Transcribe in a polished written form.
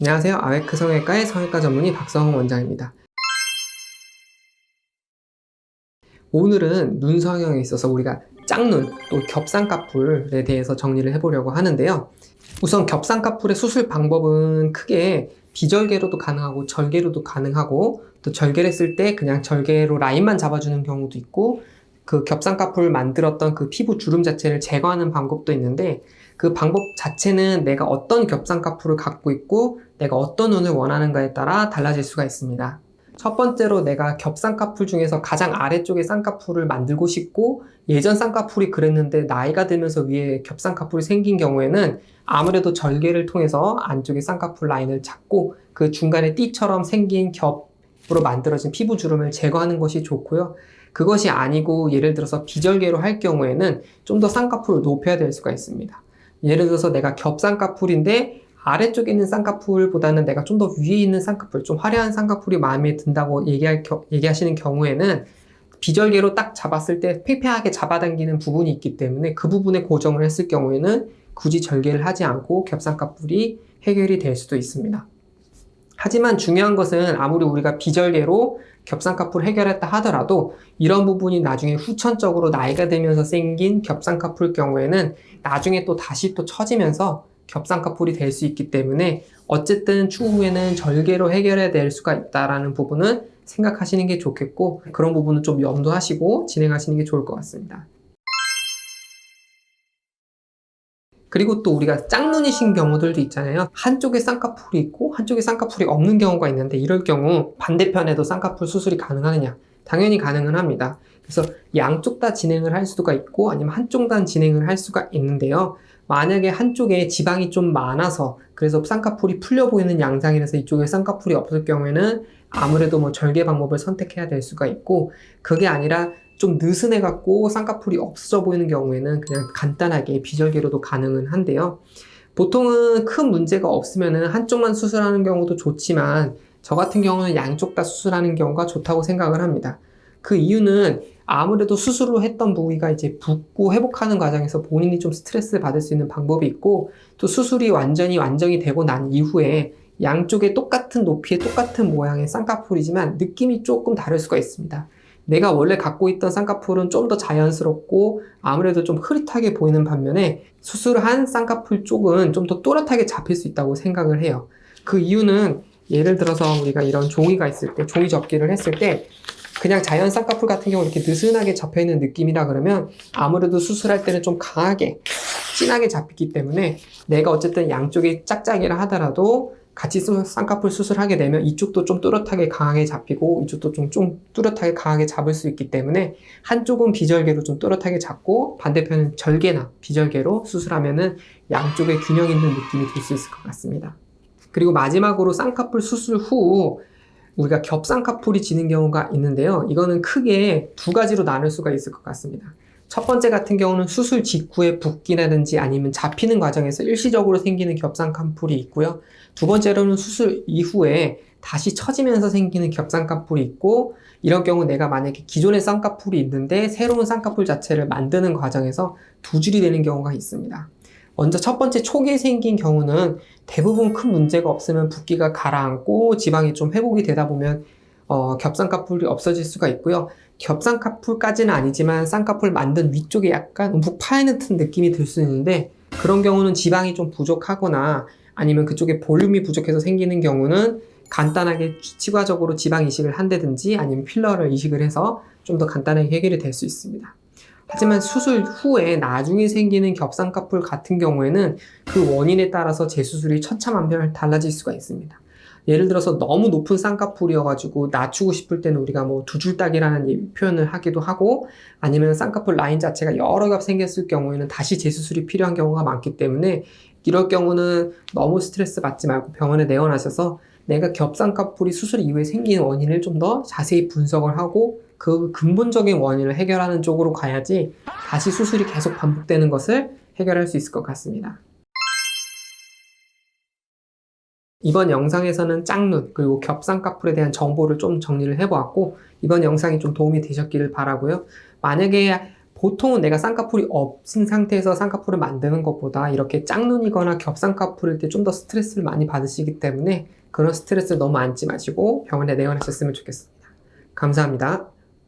안녕하세요. 아웨크 성형외과의 성형외과 전문의 박성훈 원장입니다. 오늘은 눈 성형에 있어서 우리가 짝눈 또 겹쌍꺼풀에 대해서 정리를 해보려고 하는데요. 우선 겹쌍꺼풀의 수술 방법은 크게 비절개로도 가능하고 절개로도 가능하고, 또 절개를 했을 때 그냥 절개로 라인만 잡아주는 경우도 있고, 그 겹쌍꺼풀을 만들었던 그 피부 주름 자체를 제거하는 방법도 있는데, 그 방법 자체는 내가 어떤 겹쌍꺼풀을 갖고 있고 내가 어떤 눈을 원하는가에 따라 달라질 수가 있습니다. 첫 번째로 내가 겹쌍꺼풀 중에서 가장 아래쪽에 쌍꺼풀을 만들고 싶고, 예전 쌍꺼풀이 그랬는데 나이가 들면서 위에 겹쌍꺼풀이 생긴 경우에는 아무래도 절개를 통해서 안쪽에 쌍꺼풀 라인을 잡고 그 중간에 띠처럼 생긴 겹으로 만들어진 피부 주름을 제거하는 것이 좋고요. 그것이 아니고 예를 들어서 비절개로 할 경우에는 좀 더 쌍꺼풀을 높여야 될 수가 있습니다. 예를 들어서 내가 겹쌍꺼풀인데 아래쪽에 있는 쌍꺼풀보다는 내가 좀 더 위에 있는 쌍꺼풀, 좀 화려한 쌍꺼풀이 마음에 든다고 얘기하시는 경우에는 비절개로 딱 잡았을 때 팽팽하게 잡아당기는 부분이 있기 때문에 그 부분에 고정을 했을 경우에는 굳이 절개를 하지 않고 겹쌍꺼풀이 해결이 될 수도 있습니다. 하지만 중요한 것은 아무리 우리가 비절개로 겹쌍꺼풀을 해결했다 하더라도 이런 부분이 나중에 후천적으로 나이가 들면서 생긴 겹쌍꺼풀 경우에는 나중에 또 다시 또 처지면서 겹쌍꺼풀이 될 수 있기 때문에 어쨌든 추후에는 절개로 해결해야 될 수가 있다라는 부분은 생각하시는 게 좋겠고, 그런 부분은 좀 염두하시고 진행하시는 게 좋을 것 같습니다. 그리고 또 우리가 짝눈이신 경우들도 있잖아요. 한쪽에 쌍꺼풀이 있고 한쪽에 쌍꺼풀이 없는 경우가 있는데, 이럴 경우 반대편에도 쌍꺼풀 수술이 가능하느냐? 당연히 가능은 합니다. 그래서 양쪽 다 진행을 할 수가 있고 아니면 한쪽만 진행을 할 수가 있는데요. 만약에 한쪽에 지방이 좀 많아서 그래서 쌍꺼풀이 풀려 보이는 양상이라서 이쪽에 쌍꺼풀이 없을 경우에는 아무래도 뭐 절개 방법을 선택해야 될 수가 있고, 그게 아니라 좀 느슨해 갖고 쌍꺼풀이 없어져 보이는 경우에는 그냥 간단하게 비절개로도 가능은 한데요. 보통은 큰 문제가 없으면은 한쪽만 수술하는 경우도 좋지만 저 같은 경우는 양쪽 다 수술하는 경우가 좋다고 생각을 합니다. 그 이유는 아무래도 수술로 했던 부위가 이제 붓고 회복하는 과정에서 본인이 좀 스트레스를 받을 수 있는 방법이 있고, 또 수술이 완전히 되고 난 이후에 양쪽에 똑같은 높이의 똑같은 모양의 쌍꺼풀이지만 느낌이 조금 다를 수가 있습니다. 내가 원래 갖고 있던 쌍꺼풀은 좀 더 자연스럽고 아무래도 좀 흐릿하게 보이는 반면에 수술한 쌍꺼풀 쪽은 좀 더 또렷하게 잡힐 수 있다고 생각을 해요. 그 이유는 예를 들어서 우리가 이런 종이가 있을 때, 종이 접기를 했을 때 그냥 자연 쌍꺼풀 같은 경우 이렇게 느슨하게 잡혀있는 느낌이라 그러면 아무래도 수술할 때는 좀 강하게 진하게 잡히기 때문에 내가 어쨌든 양쪽이 짝짝이라 하더라도 같이 쌍꺼풀 수술하게 되면 이쪽도 좀 뚜렷하게 강하게 잡히고 이쪽도 좀 뚜렷하게 강하게 잡을 수 있기 때문에 한쪽은 비절개로 좀 뚜렷하게 잡고 반대편은 절개나 비절개로 수술하면은 양쪽에 균형 있는 느낌이 들 수 있을 것 같습니다. 그리고 마지막으로 쌍꺼풀 수술 후 우리가 겹쌍꺼풀이 지는 경우가 있는데요. 이거는 크게 두 가지로 나눌 수가 있을 것 같습니다. 첫 번째 같은 경우는 수술 직후에 붓기라든지 아니면 잡히는 과정에서 일시적으로 생기는 겹쌍꺼풀이 있고요. 두 번째로는 수술 이후에 다시 처지면서 생기는 겹쌍꺼풀이 있고, 이런 경우 내가 만약에 기존의 쌍꺼풀이 있는데 새로운 쌍꺼풀 자체를 만드는 과정에서 두 줄이 되는 경우가 있습니다. 먼저 첫 번째 초기에 생긴 경우는 대부분 큰 문제가 없으면 붓기가 가라앉고 지방이 좀 회복이 되다 보면 겹쌍꺼풀이 없어질 수가 있고요. 겹쌍꺼풀까지는 아니지만 쌍꺼풀 만든 위쪽에 약간 움푹 파이는 듯한 느낌이 들 수 있는데, 그런 경우는 지방이 좀 부족하거나 아니면 그쪽에 볼륨이 부족해서 생기는 경우는 간단하게 치과적으로 지방 이식을 한다든지 아니면 필러를 이식을 해서 좀 더 간단하게 해결이 될 수 있습니다. 하지만 수술 후에 나중에 생기는 겹쌍꺼풀 같은 경우에는 그 원인에 따라서 재수술이 천차만별 달라질 수가 있습니다. 예를 들어서 너무 높은 쌍꺼풀이어가지고 낮추고 싶을 때는 우리가 뭐 두 줄 딱이라는 표현을 하기도 하고, 아니면 쌍꺼풀 라인 자체가 여러 겹 생겼을 경우에는 다시 재수술이 필요한 경우가 많기 때문에, 이럴 경우는 너무 스트레스 받지 말고 병원에 내원하셔서 내가 겹쌍꺼풀이 수술 이후에 생긴 원인을 좀 더 자세히 분석을 하고 그 근본적인 원인을 해결하는 쪽으로 가야지 다시 수술이 계속 반복되는 것을 해결할 수 있을 것 같습니다. 이번 영상에서는 짝눈 그리고 겹쌍꺼풀에 대한 정보를 좀 정리를 해보았고, 이번 영상이 좀 도움이 되셨기를 바라고요. 만약에 보통은 내가 쌍꺼풀이 없은 상태에서 쌍꺼풀을 만드는 것보다 이렇게 짝눈이거나 겹쌍꺼풀일 때 좀 더 스트레스를 많이 받으시기 때문에 그런 스트레스를 너무 안지 마시고 병원에 내원하셨으면 좋겠습니다. 감사합니다.